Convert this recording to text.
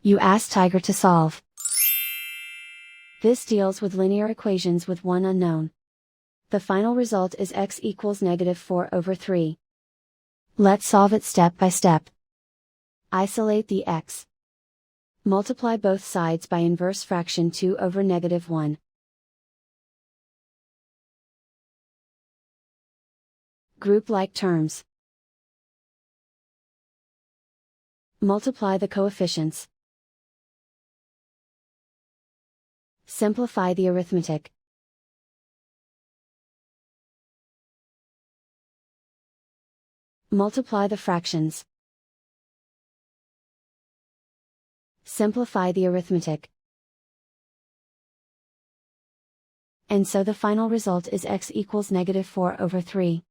You ask Tiger to solve. This deals with linear equations with one unknown. The final result is x equals -4/3. Let's solve it step by step. Isolate the x. Multiply both sides by inverse fraction 2/-1. Group like terms. Multiply the coefficients. Simplify the arithmetic. Multiply the fractions. Simplify the arithmetic. And so the final result is x equals -4/3.